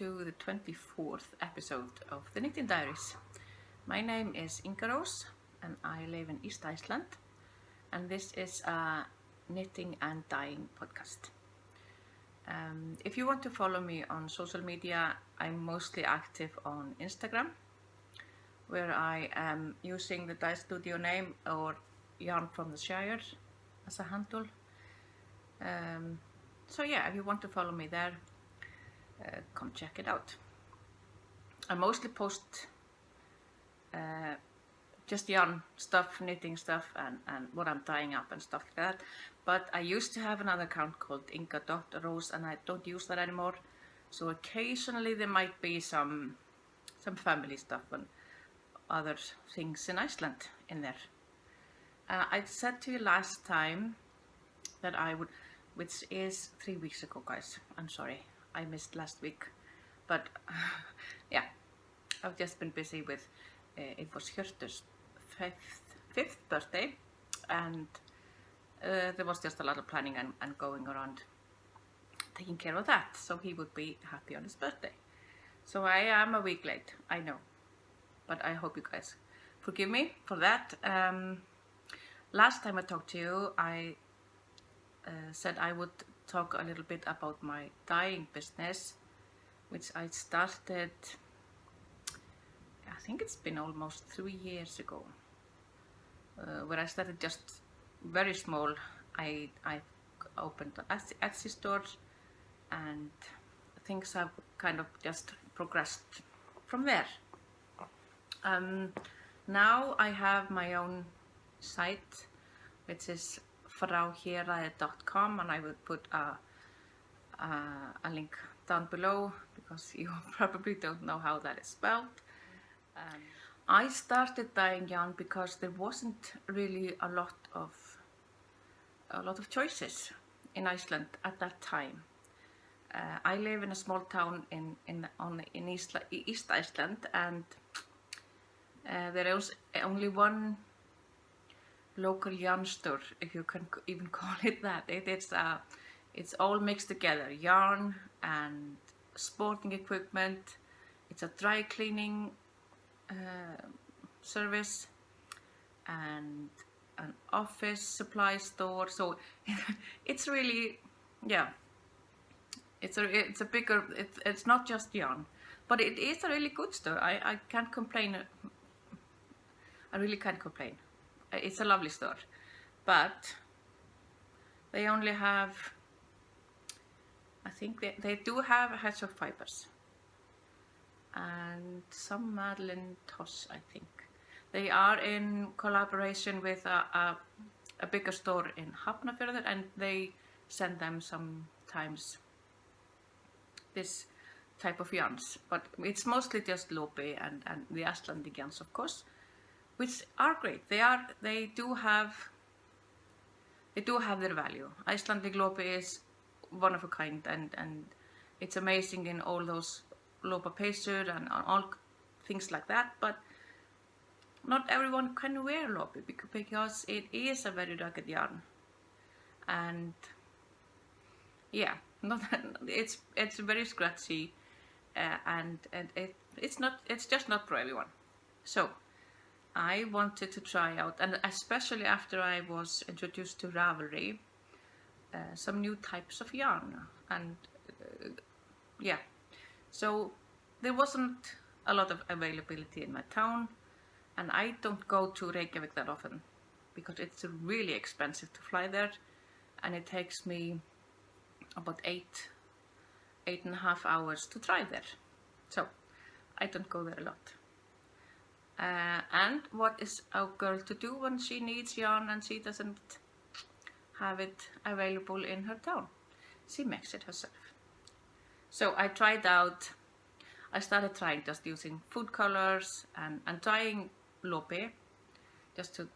to the 24th episode of the Knitting Diaries. My name is Inga Rós and I live in East Iceland, and this is a knitting and dyeing podcast. If you want to follow me on social media, I'm mostly active on Instagram, where I am using the Dye Studio name or Yarn from the Shire as a handle. So yeah, if you want to follow me there, come check it out. I mostly post just yarn stuff, knitting stuff, and what I'm tying up and stuff like that. But I used to have another account called inga.rose, and I don't use that anymore. So occasionally there might be some family stuff and other things in Iceland in there. I said to you last time that I would, which is 3 weeks ago, guys. I'm sorry, I missed last week, but yeah, I've just been busy with it was Hjörtur's fifth birthday, and there was just a lot of planning and going around taking care of that, so he would be happy on his birthday. So I am a week late, I know, but I hope you guys forgive me for that. Last time I talked to you, I said I would talk a little bit about my dyeing business, which I started, I think it's been almost 3 years ago, where I started just very small. I opened an Etsy store, and things have kind of just progressed from there. Now I have my own site, which is frauhéraði.com, and I will put a link down below because you probably don't know how that is spelled. I started dyeing yarn because there wasn't really a lot of choices in Iceland at that time. I live in a small town in East Iceland, and there is only one local yarn store, if you can even call it that. It's all mixed together, yarn and sporting equipment. It's a dry cleaning service and an office supply store. So it's really, yeah, it's a bigger, it's not just yarn, but it is a really good store. I can't complain. I really can't complain. It's a lovely store, but they only have, I think they do have hedgehog fibers and some Madeline Toss, I think. They are in collaboration with a bigger store in Hafnarfjörður, and they send them sometimes this type of yarns, but it's mostly just Lopi and the Icelandic yarns, of course, which are great. They do have their value. Icelandic Lopi is one of a kind, and it's amazing in all those Lopa peysur and all things like that, but not everyone can wear Lopi because it is a very rugged yarn, and yeah, it's very scratchy, and it's just not for everyone. So I wanted to try out, and especially after I was introduced to Ravelry, some new types of yarn, and yeah, so there wasn't a lot of availability in my town, and I don't go to Reykjavik that often because it's really expensive to fly there, and it takes me about 8.5 hours to drive there, so I don't go there a lot. And what is a girl to do when she needs yarn and she doesn't have it available in her town? She makes it herself. So I started trying just using food colors and dyeing Lopi, just to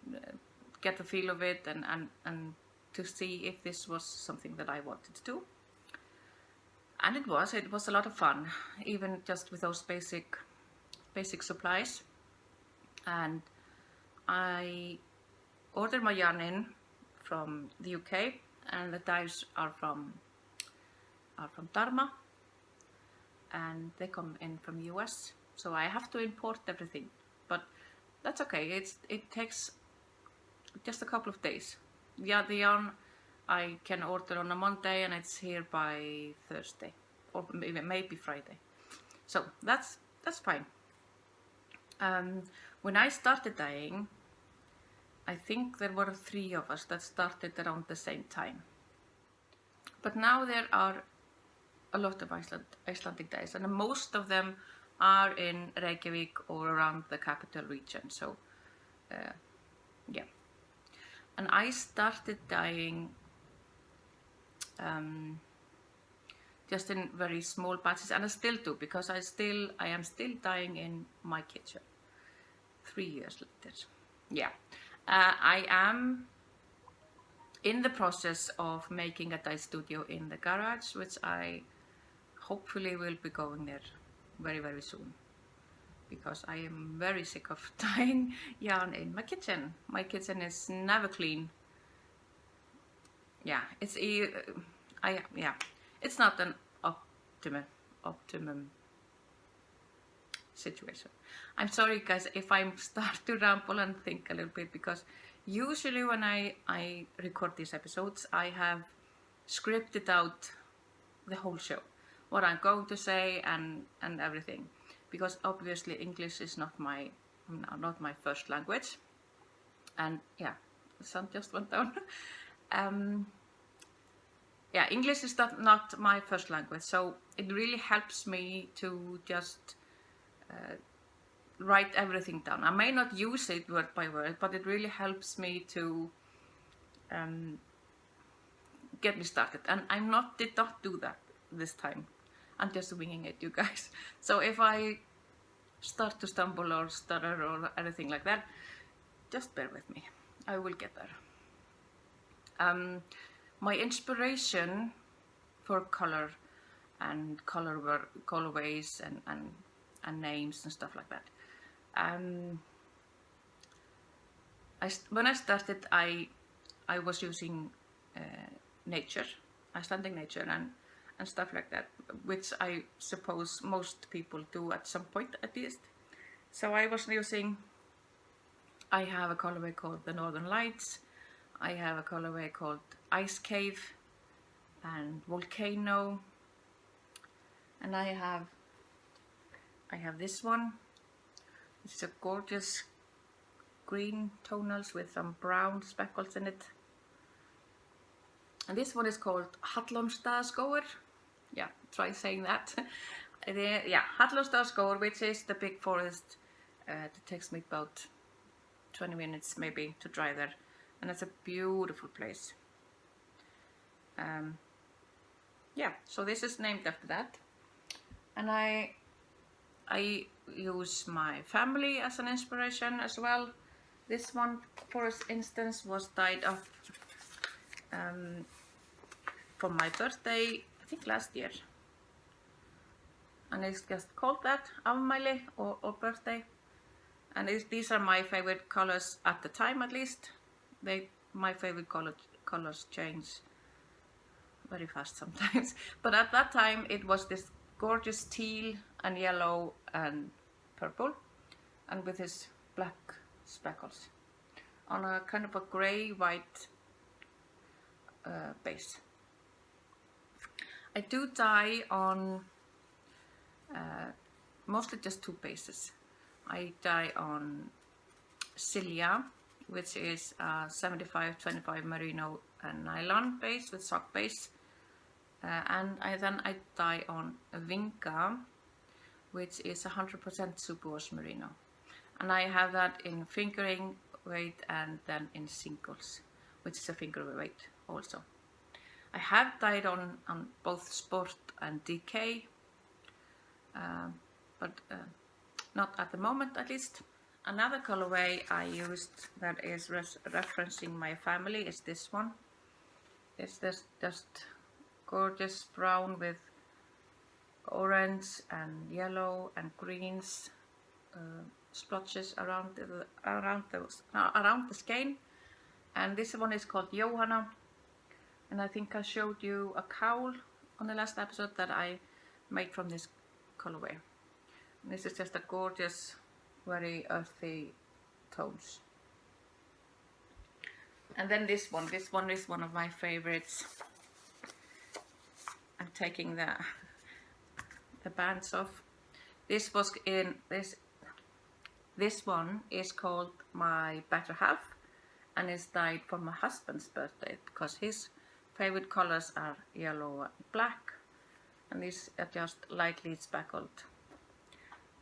get the feel of it and to see if this was something that I wanted to do. And it was a lot of fun, even just with those basic supplies. And I ordered my yarn in from the UK, and the dyes are from Dharma, and they come in from the US, so I have to import everything, but that's okay. It takes just a couple of days. Yeah, the yarn I can order on a Monday and it's here by Thursday or maybe Friday, so that's fine. When I started dyeing, I think there were 3 of us that started around the same time, but now there are a lot of Icelandic dyers, and most of them are in Reykjavik or around the capital region. So yeah, and I started dyeing just in very small batches, and I still do, because I am still dyeing in my kitchen 3 years later. Yeah, I am in the process of making a dye studio in the garage, which I hopefully will be going there very, very soon, because I am very sick of dyeing yarn in my kitchen. My kitchen is never clean. Yeah, it's not an optimum situation. I'm sorry guys if I start to ramble and think a little bit, because usually when I record these episodes, I have scripted out the whole show, what I'm going to say and everything, because obviously English is not my first language. And yeah, the sun just went down. Yeah, English is not my first language, so it really helps me to just write everything down. I may not use it word by word, but it really helps me to get me started. And did not do that this time. I'm just winging it, you guys. So if I start to stumble or stutter or anything like that, just bear with me. I will get there. My inspiration for color and colorways and names and stuff like that. When I started, I was using nature, Icelandic nature and stuff like that, which I suppose most people do at some point at least. So I was using, I have a colorway called the Northern Lights, I have a colorway called Ice Cave and Volcano, and I have this one. It's a gorgeous green tonals with some brown speckles in it. And this one is called Hallormsstaðaskógur. Yeah, try saying that. Yeah, Hallormsstaðaskógur, which is the big forest. It takes me about 20 minutes maybe to drive there. And it's a beautiful place. Yeah, so this is named after that. And I use my family as an inspiration as well. This one, for instance, was dyed up for my birthday, I think last year. And it's just called that, afmæli or birthday. And these are my favorite colors at the time, at least. My favorite colors change very fast sometimes. But at that time, it was this gorgeous teal and yellow and purple, and with his black speckles on a kind of a grey-white base. I do dye on mostly just 2 bases. I dye on Cilia, which is a 75-25 merino and nylon base with sock base, and then I dye on Vinga, which is 100% superwash merino, and I have that in fingering weight and then in singles, which is a finger weight also. I have dyed on both Sport and DK, but not at the moment, at least. Another colorway I used that is referencing my family is this one. It's this just gorgeous brown with orange and yellow and greens splotches around the skein. And this one is called Johanna. And I think I showed you a cowl on the last episode that I made from this colorway. This is just a gorgeous, very earthy tones. And then this one is one of my favorites. I'm taking the bands off. This was in this one is called My Better Half, and it's dyed for my husband's birthday because his favorite colors are yellow and black, and these are just lightly speckled.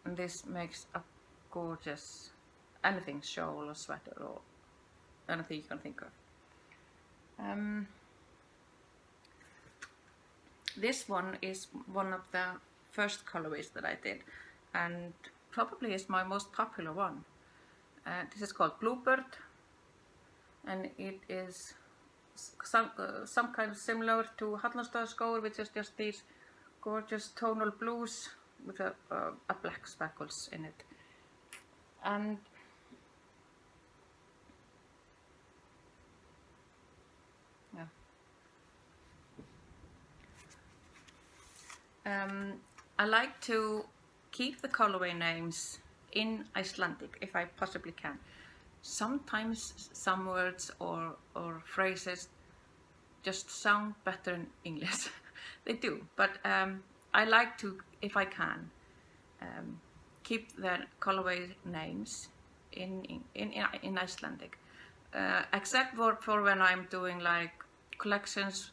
And this makes a gorgeous anything, shawl or sweater or anything you can think of. This one is one of the first colorways that I did, and probably is my most popular one. This is called Bluebird, and it is some kind of similar to Hallandsstaðaskógur, which is just these gorgeous tonal blues with a black speckles in it. And I like to keep the colorway names in Icelandic if I possibly can. Sometimes some words or phrases just sound better in English. They do, but I like to, if I can, keep the colorway names in Icelandic, except for when I'm doing like collections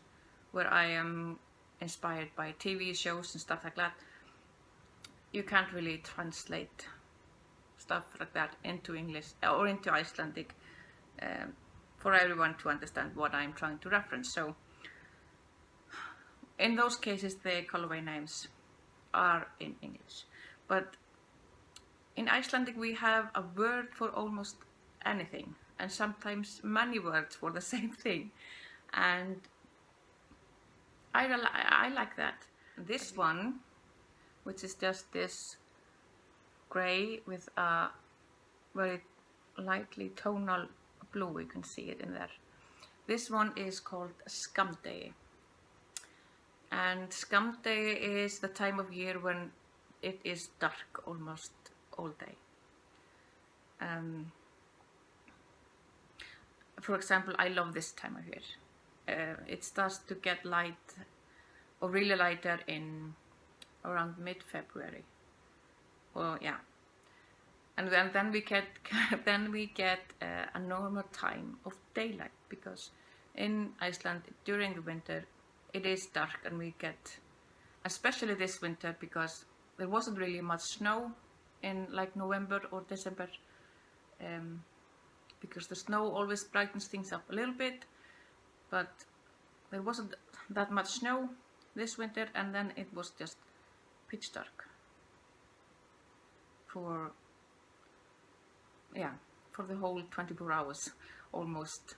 where I am inspired by TV shows and stuff like that. You can't really translate stuff like that into English or into Icelandic for everyone to understand what I'm trying to reference. So in those cases the colorway names are in English, but in Icelandic we have a word for almost anything, and sometimes many words for the same thing, and I like that. This one, which is just this grey with a very lightly tonal blue, you can see it in there. This one is called Skammdegi, and Skammdegi is the time of year when it is dark almost all day. For example, I love this time of year. It starts to get light or really lighter in around mid-February. Well, yeah, and then we get a normal time of daylight, because in Iceland during the winter it is dark, and we get, especially this winter, because there wasn't really much snow in like November or December, because the snow always brightens things up a little bit, but there wasn't that much snow this winter, and then it was just pitch dark for the whole 24 hours almost.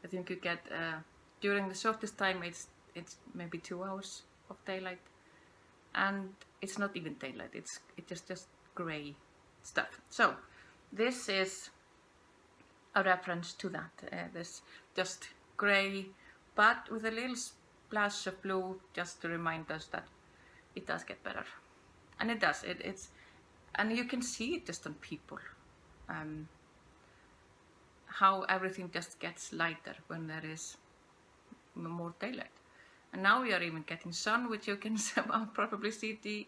I think you get during the shortest time it's maybe 2 hours of daylight, and it's not even daylight, it's just grey stuff. So this is a reference to that, this just grey but with a little splash of blue, just to remind us that it does get better. And it does, and you can see it just on people, how everything just gets lighter when there is more daylight. And now we are even getting sun, which you can probably see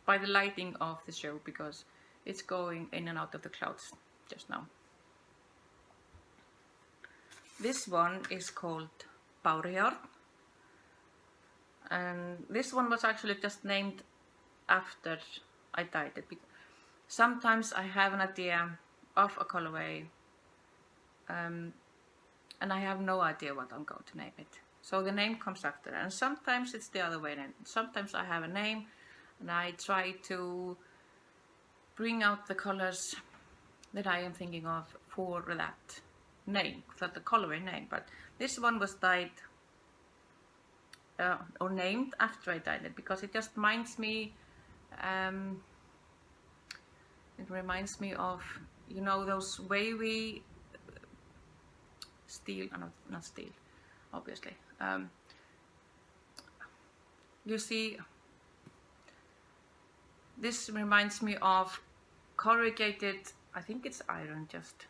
by the lighting of the show, because it's going in and out of the clouds just now. This one is called Bárujárn, and this one was actually just named after I dyed it. Sometimes I have an idea of a colorway, and I have no idea what I'm going to name it. So the name comes after, and sometimes it's the other way. And sometimes I have a name, and I try to bring out the colors that I am thinking of for that name, for the colorway name. But this one was dyed or named after I dyed it, because it just reminds me. It reminds me of, you know, those wavy steel, not steel, obviously. You see This reminds me of corrugated, I think it's iron just.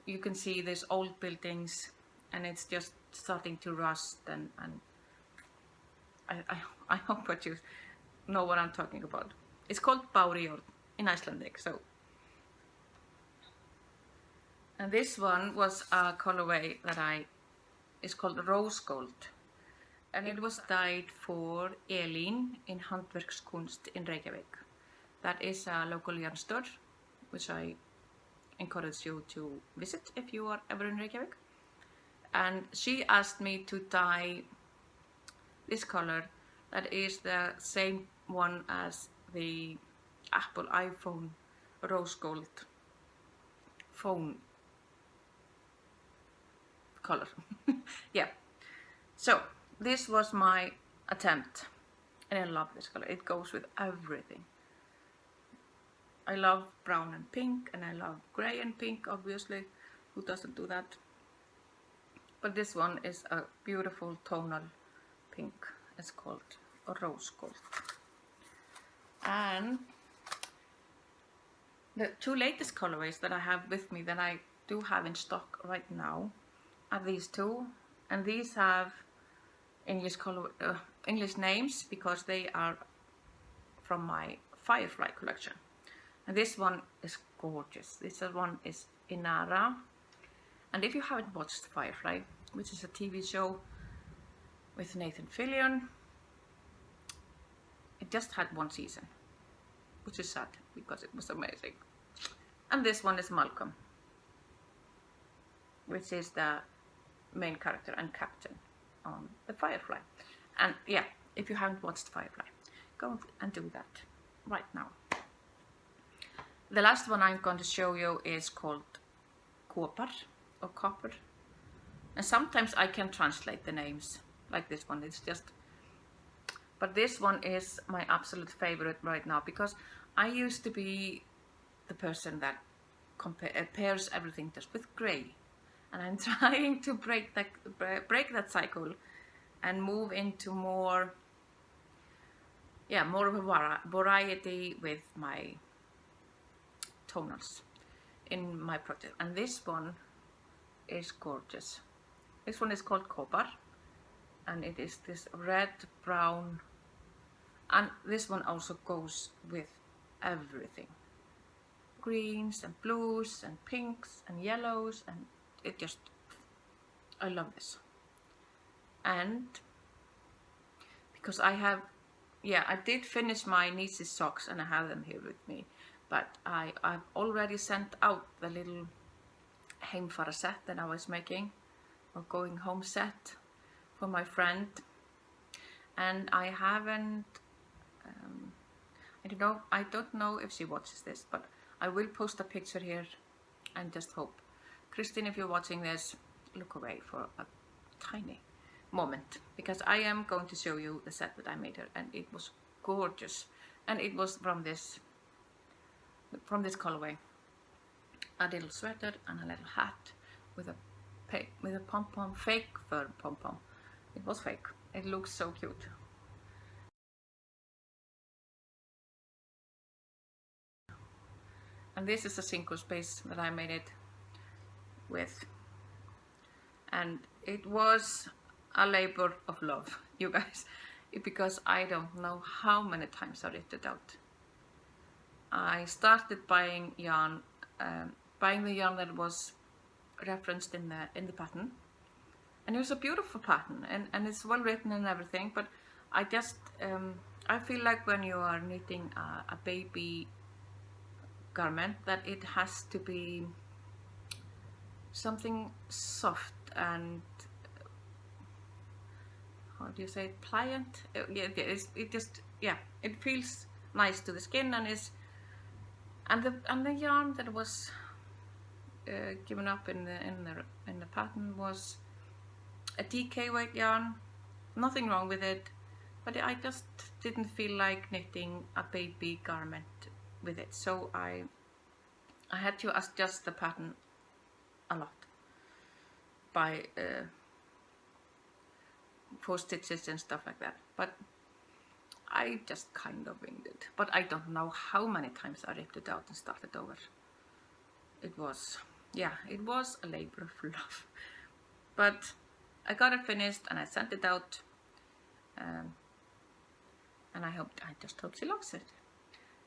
You can see there's old buildings and it's just starting to rust, and I hope that you know what I'm talking about. It's called bárujárn in Icelandic. So, and this one was a colorway that it's called rose gold, and it was dyed for Elín in Handverkskunst in Reykjavík. That is a local yarn store, which I encourage you to visit if you are ever in Reykjavík. And she asked me to dye this color that is the same one as the Apple iPhone rose gold phone color. Yeah, so this was my attempt, and I love this color. It goes with everything. I love brown and pink, and I love gray and pink, obviously. Who doesn't do that? But this one is a beautiful tonal pink. It's called a rose gold. And the two latest colorways that I have with me that I do have in stock right now are these two, and these have English names because they are from my Firefly collection. And this one is gorgeous. This one is Inara. And if you haven't watched Firefly, which is a TV show with Nathan Fillion, it just had one season, which is sad because it was amazing. And this one is Malcolm, which is the main character and captain on the Firefly. And yeah, if you haven't watched Firefly, go and do that right now. The last one I'm going to show you is called Kopar or Copper. And sometimes I can translate the names like this one. It's just, but this one is my absolute favorite right now because I used to be the person that pairs everything just with gray, and I'm trying to break that cycle and move into more of a variety with my tonals in my project. And this one is gorgeous. This one is called Kopar, and it is this red, brown, and this one also goes with everything. Greens and blues and pinks and yellows, and it just, I love this. And because I did finish my niece's socks and I have them here with me, but I've already sent out the little heimfara set that I was making, or going home set for my friend, and I haven't, I don't know if she watches this, but I will post a picture here and just hope. Christine, if you're watching this, look away for a tiny moment, because I am going to show you the set that I made her, and it was gorgeous. And it was from this colorway. A little sweater and a little hat with a pom-pom, fake fur pom-pom. It was fake. It looks so cute. And this is a single space that I made it with, and it was a labor of love, you guys, because I don't know how many times I ripped it out. I started buying yarn, buying the yarn that was referenced in the pattern, and it was a beautiful pattern, and it's well written and everything, but I just I feel like when you are knitting a baby garment, that it has to be something soft and, how do you say it, pliant? It feels nice to the skin, and the yarn that was given up in the pattern was a DK weight yarn. Nothing wrong with it, but I just didn't feel like knitting a baby garment with it, so I had to adjust the pattern a lot by 4 stitches and stuff like that. But I just kind of winged it, but I don't know how many times I ripped it out and started over. It was, yeah, it was a labor of love, but I got it finished and I sent it out, and I just hope she loves it,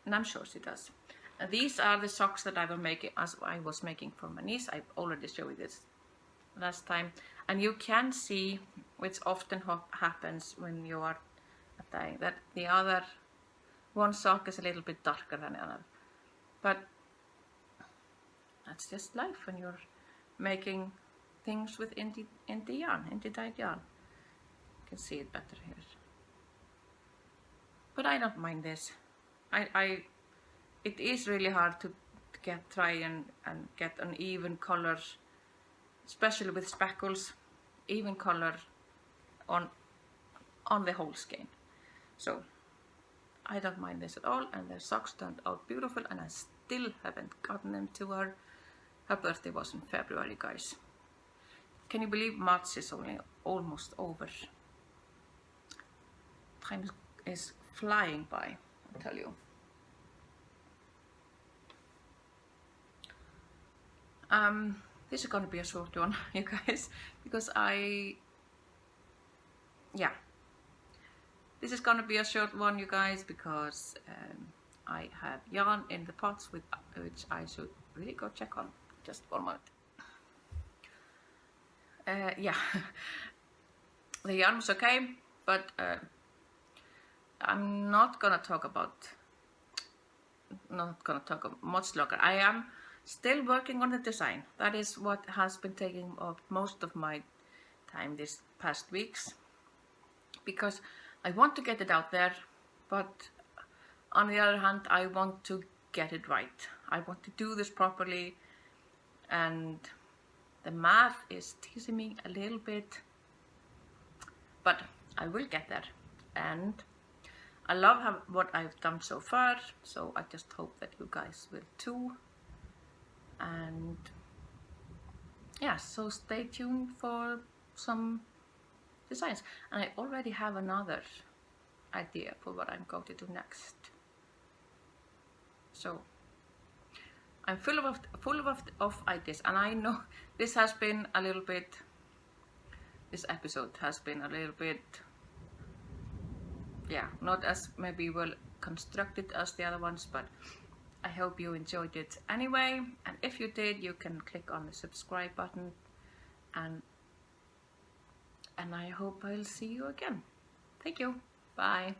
and I'm sure she does. And these are the socks that I was making for my niece. I already showed you this last time, and you can see, which often happens when you are dyeing, that the other one sock is a little bit darker than the other, but that's just life when you're making things with indie dyed yarn. You can see it better here, but I don't mind this. It is really hard to try and get an even color, especially with speckles, even color on the whole skein. So I don't mind this at all, and the socks turned out beautiful, and I still haven't gotten them to her. Her birthday was in February, guys. Can you believe March is only almost over? Time is flying by, I'll tell you. This is gonna be a short one, you guys, because this is gonna be a short one, you guys, because I have yarn in the pots which I should really go check on. Just 1 minute. Yeah, the yarn was okay, but I'm not gonna talk much longer. I am still working on the design. That is what has been taking up most of my time this past weeks, because I want to get it out there, but on the other hand, I want to get it right. I want to do this properly, and the math is teasing me a little bit, but I will get there, and I love what I've done so far, so I just hope that you guys will too. And yeah, so stay tuned for some designs, and I already have another idea for what I'm going to do next. So I'm full of ideas, and I know this episode has been a little bit, yeah, not as maybe well constructed as the other ones, but I hope you enjoyed it anyway, and if you did, you can click on the subscribe button, and I hope I'll see you again. Thank you. Bye.